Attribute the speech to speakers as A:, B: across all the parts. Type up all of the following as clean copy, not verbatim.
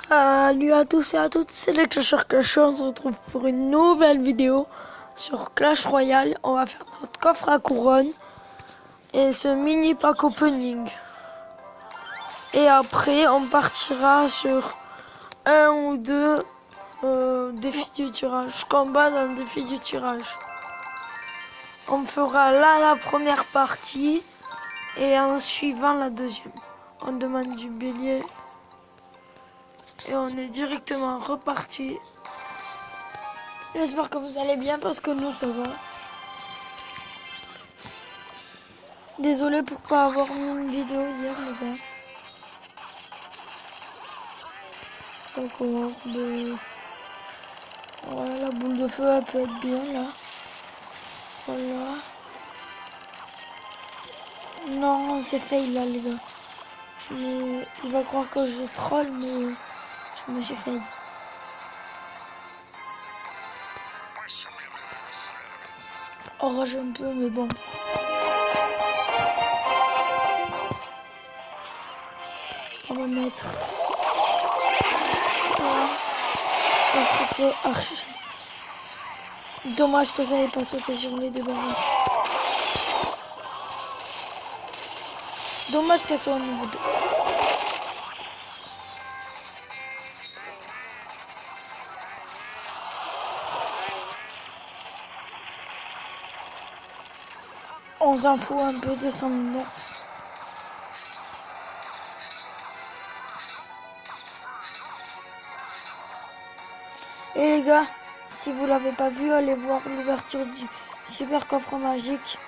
A: Salut à tous et à toutes, c'est les Clashers Clashers. On se retrouve pour une nouvelle vidéo sur Clash Royale. On va faire notre coffre à couronne et ce mini pack opening. Et après, on partira sur un ou deux défis du tirage, combat dans le défi du tirage. On fera là la première partie et en suivant la deuxième. On demande du bélier. Et on est directement reparti. J'espère que vous allez bien parce que nous ça va. Désolé pour pas avoir mis une vidéo hier les gars. D'accord, ouais, la boule de feu elle peut être bien là. Voilà. Non, c'est fail là les gars. Il va croire que je troll mais je me suis fail. Orage un peu mais bon. On va mettre archi. Dommage que ça n'ait pas sauté sur les deux barreaux. Dommage qu'elle soit au niveau 2. On s'en fout un peu de son mineur. Et les gars, si vous l'avez pas vu, allez voir l'ouverture du super coffre magique.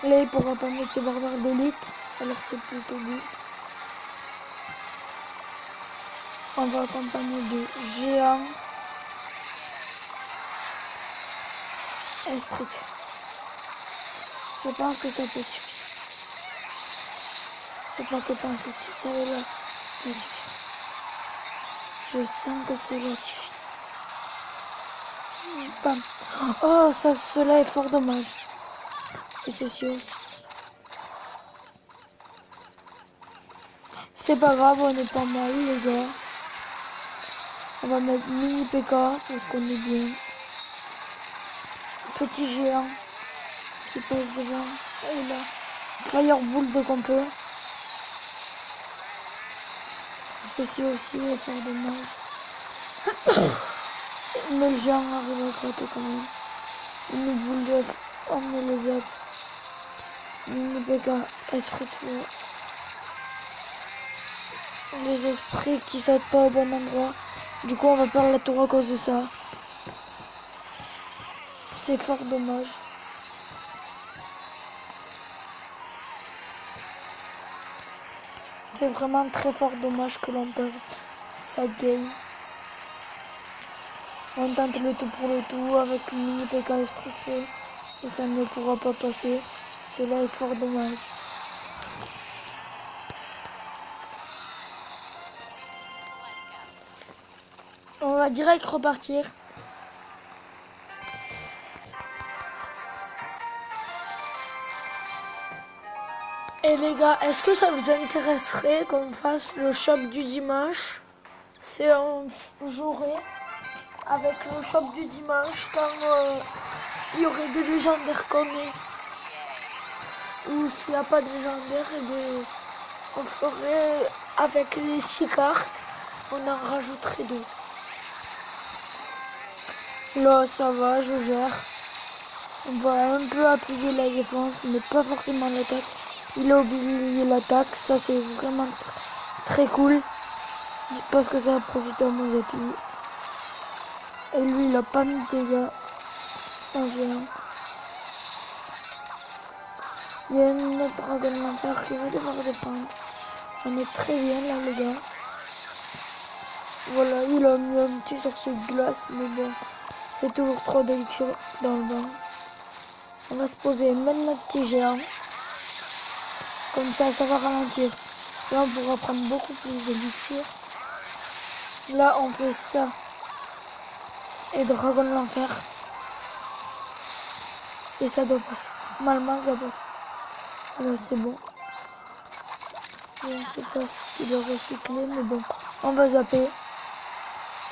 A: Là, il pourra pas mettre ses barbares d'élite, alors c'est plutôt good. On va accompagner de géants. Esprit. Je pense que ça peut suffire. C'est pas que penser, si ça va là, ça suffit. Je sens que cela suffit. Bam. Oh, ça, cela est fort dommage. Et ceci aussi. C'est pas grave, on est pas mal les gars. On va mettre mini PK parce qu'on est bien. Petit géant qui passe devant. Et là, Fireball dès qu'on peut. Ceci aussi est fort dommage. Mais le géant arrive à gratter quand même. Une boule d'œuf, on met le zap. Mini PK, esprit de feu. Les esprits qui sautent pas au bon endroit. Du coup on va perdre la tour à cause de ça. C'est fort dommage. C'est vraiment très fort dommage que l'on perde sa game. On tente le tout pour le tout avec une mini PK esprit de feu. Et ça ne pourra pas passer. Cela est fort dommage. On va direct repartir. Et les gars, est-ce que ça vous intéresserait qu'on fasse le shop du dimanche? C'est on jouerait avec le shop du dimanche quand il y aurait des légendaires qu'on est. Ou s'il n'y a pas de légendaires, on ferait avec les 6 cartes, on en rajouterait 2. Là ça va, je gère. On va un peu appuyer la défense, mais pas forcément l'attaque. Il a oublié l'attaque, ça c'est vraiment très cool. Parce que ça a profité à mon zappy. Et lui il a pas mis de dégâts. Sans géant. Il y a une autre dragon de l'enfer qui va devoir défendre. On est très bien là les gars. Voilà, il a mis un petit sorcier de glace, mais bon. C'est toujours trop d'élixir dans le banc. On va se poser même notre petit géant. Comme ça va ralentir. Là, on pourra prendre beaucoup plus d'élixir. Là, on fait ça. Et dragon de l'enfer. Et ça doit passer. Normalement, ça passe. Là, c'est bon. Je ne sais pas ce qu'il a recyclé, mais bon, on va zapper.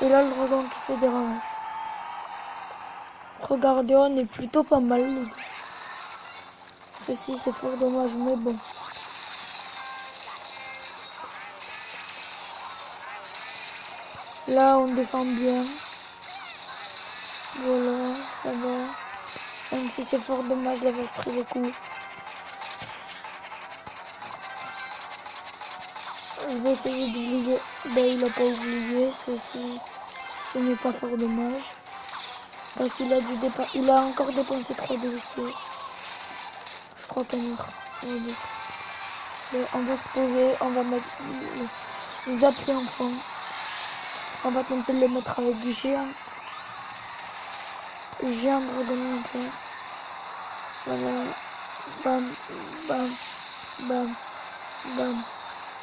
A: Et là, le dragon qui fait des ravages. Regardez, on est plutôt pas mal, les gars. Ceci, c'est fort dommage, mais bon. Là, on défend bien. Voilà, ça va. Même si c'est fort dommage d'avoir pris les coups. Je vais essayer d'oublier. Ben, il n'a pas oublié. Ceci, ce n'est pas fort dommage. Parce qu'il a il a encore dépensé 3 d'élixir. Je crois qu'un meurt. On va se poser. On va mettre les applis en fond. On va tenter de les mettre avec du géant. Géant dragon enfer. Voilà. Bam, bam, bam, bam,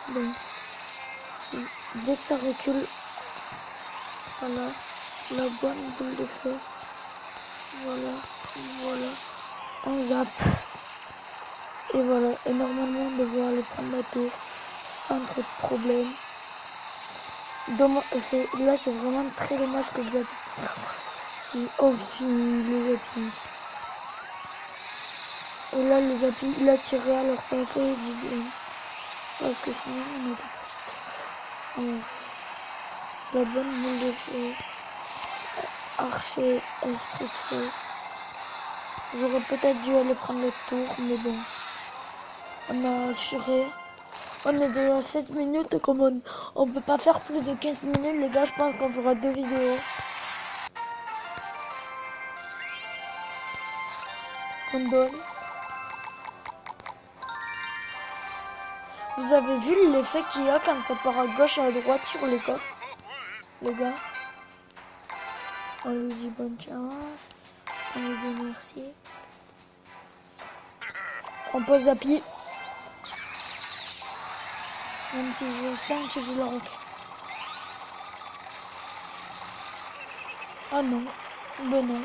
A: bam. Dès que ça recule, voilà, la bonne boule de feu. Voilà, voilà. On zappe. Et voilà. Et normalement, on devrait aller prendre la tour sans trop de problèmes. Là, c'est vraiment très dommage que le zappe. Si les appuis. Et là, les appuis, il a tiré, alors ça fait du bien. Parce que sinon, on n'était pas si. La bonne boule de feu. Archer, esprit de feu. J'aurais peut-être dû aller prendre le tour, mais bon. On a assuré. On est déjà à 7 minutes et comme on peut pas faire plus de 15 minutes, les gars, je pense qu'on fera 2 vidéos. On donne. Vous avez vu l'effet qu'il y a quand ça part à gauche et à droite sur les coffres, les gars? On lui dit bonne chance. On lui dit merci. On pose à pied. Même si je sens que je la roquette. Ah non. Ben non.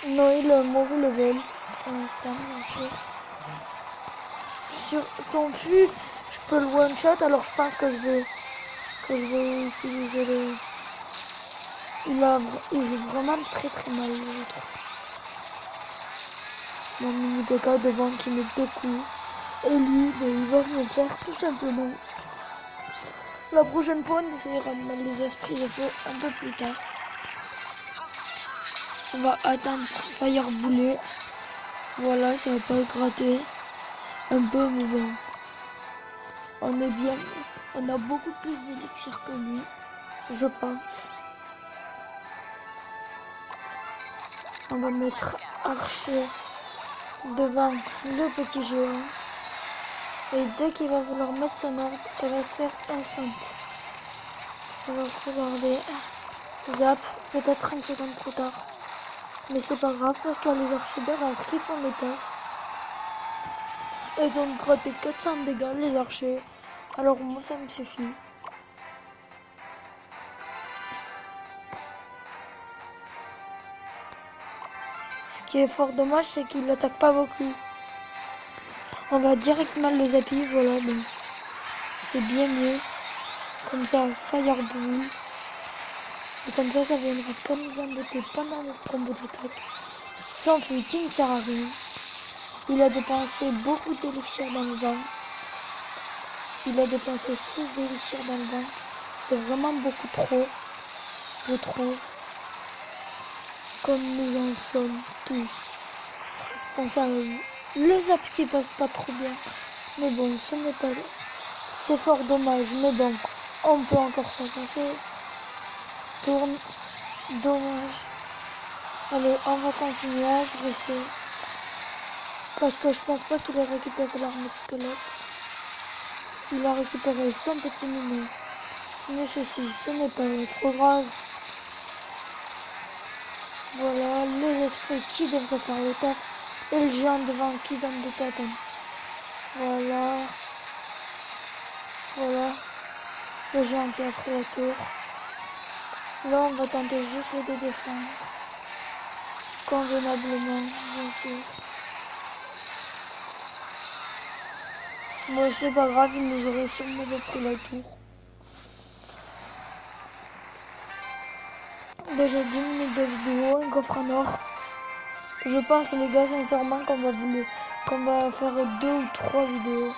A: Non, il a un mauvais level. Pour l'instant, bien sûr. Sur son fût, je peux le one shot, alors je pense que je vais utiliser le. Il joue vraiment très très mal, je trouve. Mon mini PK devant qui met 2 coups. Et lui, ben, il va rien faire tout simplement. La prochaine fois, on essayera de mettre les esprits de feu un peu plus tard. On va attendre pour firebouler. Voilà, ça va pas gratter. Un peu, mais bon. On est bien. On a beaucoup plus d'élixir que lui, je pense. On va mettre archer devant le petit géant. Et dès qu'il va vouloir mettre son ordre, elle va se faire instant. Je vais regarder. Zap, peut-être 30 secondes trop tard. Mais c'est pas grave parce qu'il y a les archers derrière qui font le taf. Ils ont gratté 400 dégâts les archers. Alors moi ça me suffit. Ce qui est fort dommage, c'est qu'il n'attaque pas beaucoup. On va directement les appuyer, voilà, bon. C'est bien mieux. Comme ça, fireball. Et comme ça viendra pas nous embêter pendant notre combo d'attaque. Sans feu qui ne sert à rien. Il a dépensé beaucoup d'élixir dans le banc. Il a dépensé 6 d'élixir dans le banc. C'est vraiment beaucoup trop, je trouve. Comme nous en sommes tous responsables. Le zap qui passe pas trop bien. Mais bon, ce n'est pas. C'est fort dommage. Mais bon, on peut encore s'en passer. Tourne. Dommage. Allez, on va continuer à agresser. Parce que je pense pas qu'il ait récupéré l'armée de squelette. Il a récupéré son petit minet. Mais ceci, ce n'est pas trop grave. Voilà, les esprits qui devraient faire le taf. Et le géant devant qui donne des tatanes. Voilà. Voilà. Le géant qui a pris la tour. Là, on va tenter juste de défendre. Convenablement, bien sûr. Bon, c'est pas grave, il nous aurait sûrement pas pris la tour. Déjà 10 minutes de vidéo, un coffre en or. Je pense les gars sincèrement qu'on va faire 2 ou 3 vidéos.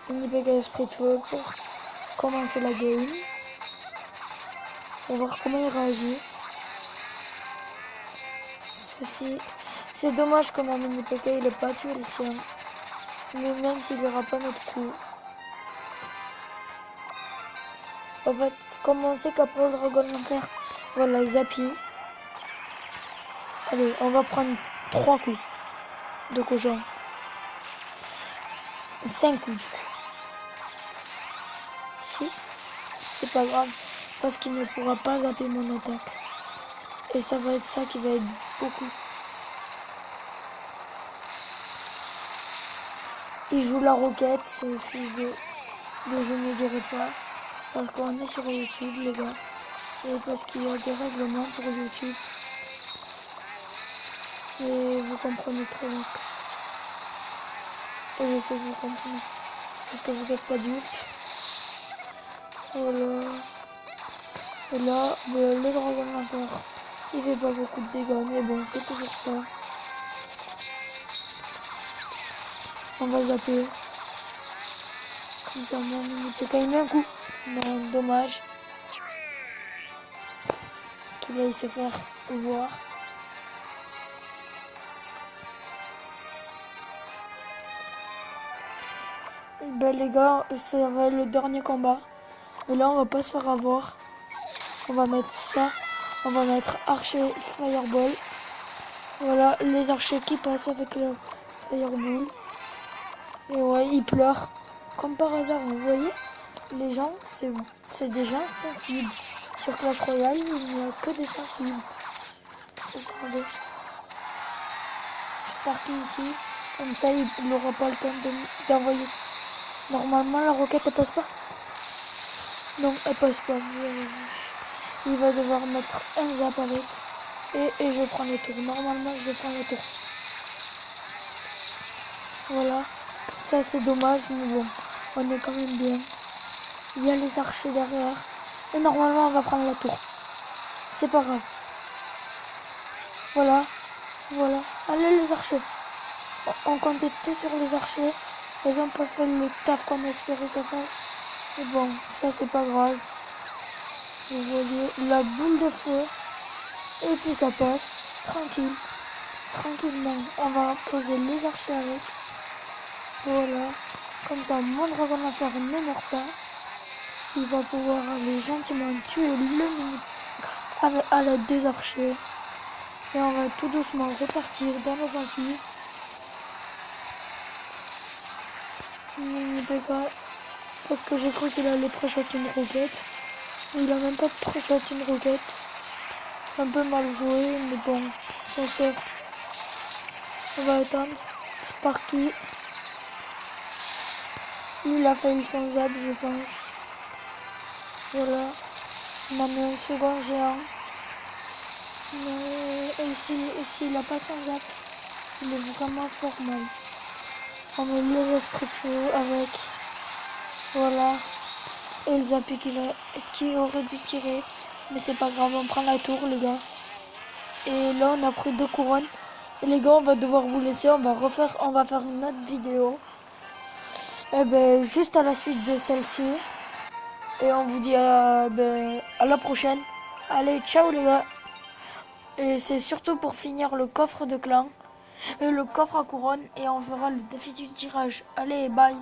A: Mini PK esprit de feu pour commencer la game. On va voir comment il réagit. C'est dommage que mon mini PK il est pas tué le sien. Mais même s'il ira pas mettre coup. En fait, comme on sait qu'après le dragon d'enfer, voilà, Zappy. Allez, on va prendre 3 coups de cochon. 5 coups du coup. 6, c'est pas grave, parce qu'il ne pourra pas zapper mon attaque. Et ça va être ça qui va être beaucoup. Il joue la roquette, ce fils de je ne dirai pas. Parce qu'on est sur YouTube, les gars. Et parce qu'il y a des règlements pour YouTube. Et vous comprenez très bien ce que je veux dire. Et je sais que vous comprenez. Parce que vous n'êtes pas dupes. Voilà. Et là, le dragon d'enfer, il fait pas beaucoup de dégâts. Mais bon, c'est toujours ça. On va zapper. Comme ça, mon mini PK, il met un coup. Non, dommage. Qu'il va se faire voir. Ben les gars, ça va être le dernier combat. Et là, on va pas se faire avoir. On va mettre ça. On va mettre archer fireball. Voilà, les archers qui passent avec le fireball. Et ouais, ils pleurent. Comme par hasard, vous voyez, les gens, c'est des gens sensibles. Sur Clash Royale, il n'y a que des sensibles. Regardez. Je suis parti ici. Comme ça, il n'aura pas le temps d'envoyer ça. Normalement, la roquette, elle passe pas. Non, elle passe pas. Il va devoir mettre un zap avec. Et je prends les tours. Normalement, je prends les tours. Voilà. Ça, c'est dommage, mais bon. On est quand même bien. Il y a les archers derrière. Et normalement, on va prendre la tour. C'est pas grave. Voilà. Voilà. Allez, les archers. On comptait tout sur les archers. Ils n'ont pas fait le taf qu'on espérait qu'ils fassent. Mais bon, ça, c'est pas grave. Vous voyez la boule de feu. Et puis ça passe. Tranquille. Tranquillement. On va poser les archers avec. Voilà. Comme ça, mon dragon d'enfer ne meurt pas. Il va pouvoir aller gentiment tuer le mini à l'aide des archers. Et on va tout doucement repartir dans l'offensive. Mini PK. Parce que j'ai cru qu'il allait pré-shot une roquette. Il a même pas pré-shot une roquette. Un peu mal joué, mais bon, ça sort. On va attendre. Je suis parti. Lui, il a failli son zap, je pense. Voilà. On a mis un second géant. Mais s'il n'a pas son zap, il est vraiment fort mal. On met les esprits de feu avec. Voilà. Et le zappé qui aurait dû tirer. Mais c'est pas grave, on prend la tour, les gars. Et là, on a pris 2 couronnes. Et les gars, on va devoir vous laisser. On va faire une autre vidéo. Et ben, juste à la suite de celle-ci. Et on vous dit à la prochaine. Allez, ciao les gars. Et c'est surtout pour finir le coffre de clan. Le coffre à couronne. Et on fera le défi du tirage. Allez, bye.